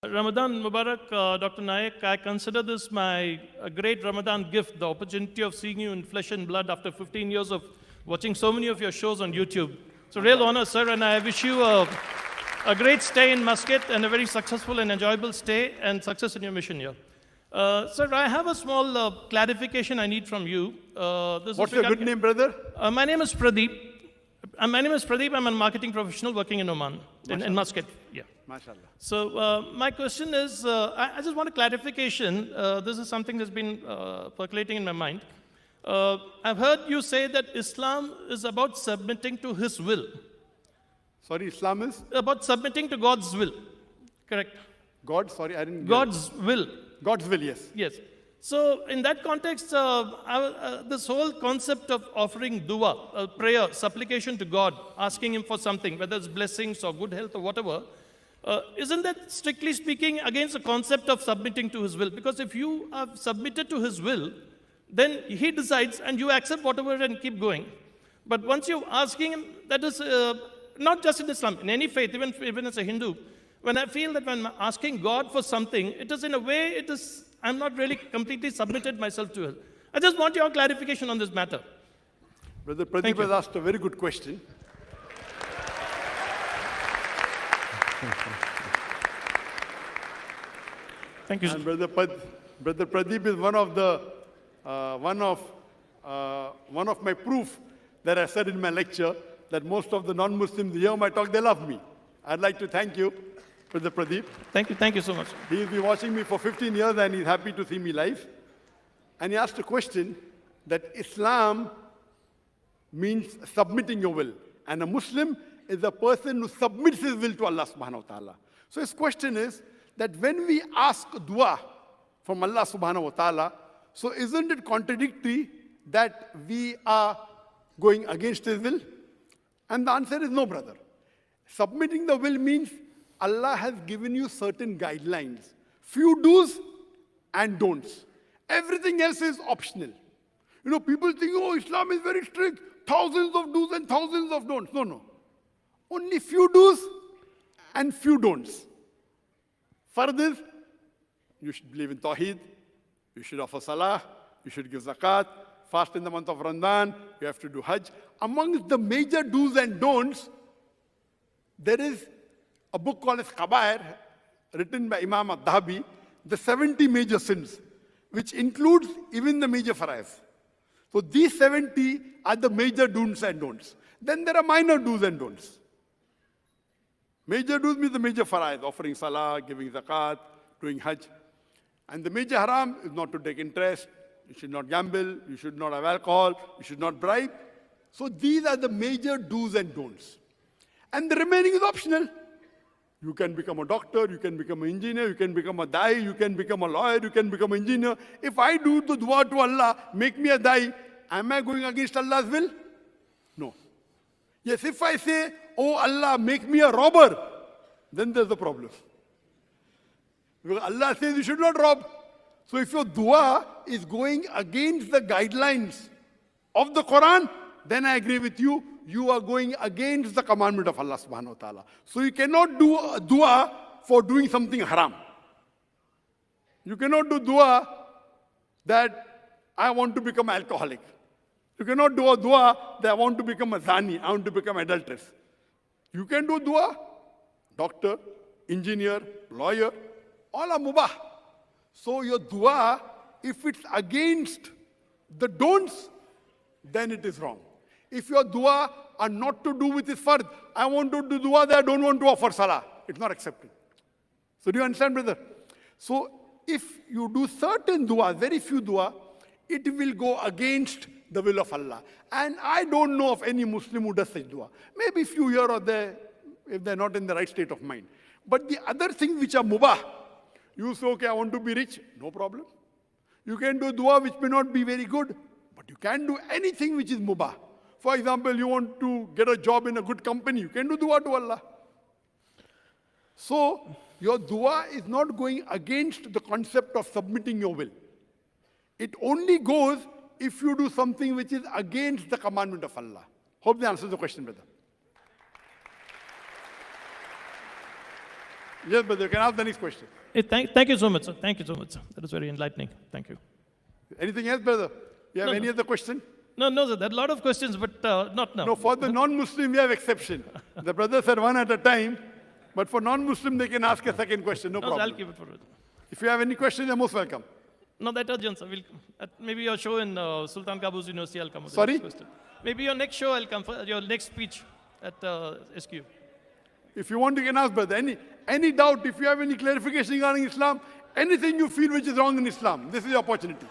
Ramadan Mubarak, Dr. Naik, I consider this my great Ramadan gift, the opportunity of seeing you in flesh and blood after 15 years of watching so many of your shows on YouTube. It's a real honor, sir, and I wish you a great stay in Muscat and a very successful and enjoyable stay and success in your mission here. Sir, I have a small clarification I need from you. What's your good name, brother? My name is Pradeep. I'm a marketing professional working in Oman, in Muscat. Yeah. MashaAllah. So my question is, I just want a clarification. This is something that's been percolating in my mind. I've heard you say that Islam is about submitting to His will. Sorry, Islam is? About submitting to God's will. Correct. God, sorry, I didn't get God's will. God's will, yes. Yes. So in that context, this whole concept of offering dua, prayer, supplication to God, asking Him for something, whether it's blessings or good health or whatever, isn't that, strictly speaking, against the concept of submitting to His will? Because if you have submitted to His will, then He decides and you accept whatever and keep going. But once you're asking Him, that is not just in Islam, in any faith, even as a Hindu, when I feel that when I'm asking God for something, it is in a way, I'm not really completely submitted myself to it. I just want your clarification on this matter. Brother Pradeep has asked a very good question. Thank you. And Brother Pradeep is one of my proof that I said in my lecture that most of the non-Muslims hear my talk, they love me. I'd like to thank you, Brother Pradeep. Thank you so much. He's been watching me for 15 years and he's happy to see me live. And he asked a question that Islam means submitting your will. And a Muslim is a person who submits his will to Allah subhanahu wa ta'ala. So his question is that when we ask dua from Allah subhanahu wa ta'ala, so isn't it contradictory that we are going against his will? And the answer is no, brother. Submitting the will means Allah has given you certain guidelines, few do's and don'ts. Everything else is optional. You know, people think, oh, Islam is very strict, thousands of do's and thousands of don'ts. No. Only few do's and few don'ts. Fard is, you should believe in Tawheed, you should offer Salah, you should give Zakat, fast in the month of Ramadan, you have to do Hajj. Amongst the major do's and don'ts, there is a book called as Kabair, written by Imam al-Dhahabi, the 70 major sins, which includes even the major fara'is. So these 70 are the major do's and don'ts. Then there are minor do's and don'ts. Major do's means the major fara'is, offering salah, giving zakat, doing hajj. And the major haram is not to take interest, you should not gamble, you should not have alcohol, you should not bribe. So these are the major do's and don'ts. And the remaining is optional. You can become a doctor, you can become an engineer, you can become a dai, you can become a lawyer, you can become an engineer. If I do the dua to Allah, make me a dai, am I going against Allah's will? No. Yes, if I say, oh Allah, make me a robber, then there's a problem. Because Allah says you should not rob. So if your dua is going against the guidelines of the Quran, then I agree with you, you are going against the commandment of Allah subhanahu wa ta'ala. So you cannot do a dua for doing something haram. You cannot do dua that I want to become an alcoholic. You cannot do a dua that I want to become a zani, I want to become an adulteress. You can do dua, doctor, engineer, lawyer, all are mubah. So your dua, if it's against the don'ts, then it is wrong. If your dua are not to do with this fard, I want to do dua that I don't want to offer salah, it's not accepted. So do you understand, brother? So if you do certain dua, very few dua, it will go against the will of Allah. And I don't know of any Muslim who does such dua. Maybe few here or there, if they're not in the right state of mind. But the other things which are mubah, you say, okay, I want to be rich, no problem. You can do dua which may not be very good, but you can do anything which is mubah. For example, you want to get a job in a good company, you can do dua to Allah. So, your dua is not going against the concept of submitting your will. It only goes if you do something which is against the commandment of Allah. Hope that answers the question, brother. Yes, brother, you can ask the next question. Thank you so much, sir. Thank you so much, sir. That was very enlightening. Thank you. Anything else, brother? You have No, any no. other question? No, sir. There are a lot of questions, but not now. No, for the non-Muslim, we have exception. The brothers said one at a time, but for non-Muslim, they can ask a second question, no No, sir, I'll problem. keep it for it. If you have any questions, you're most welcome. No, that urgent, sir. We'll, at maybe your show in Sultan Qaboos University, I'll come with the Sorry? next question. Maybe your next show, I'll come for your next speech at SQ. If you want, you can ask, brother. Any doubt, if you have any clarification regarding Islam, anything you feel which is wrong in Islam, this is your opportunity.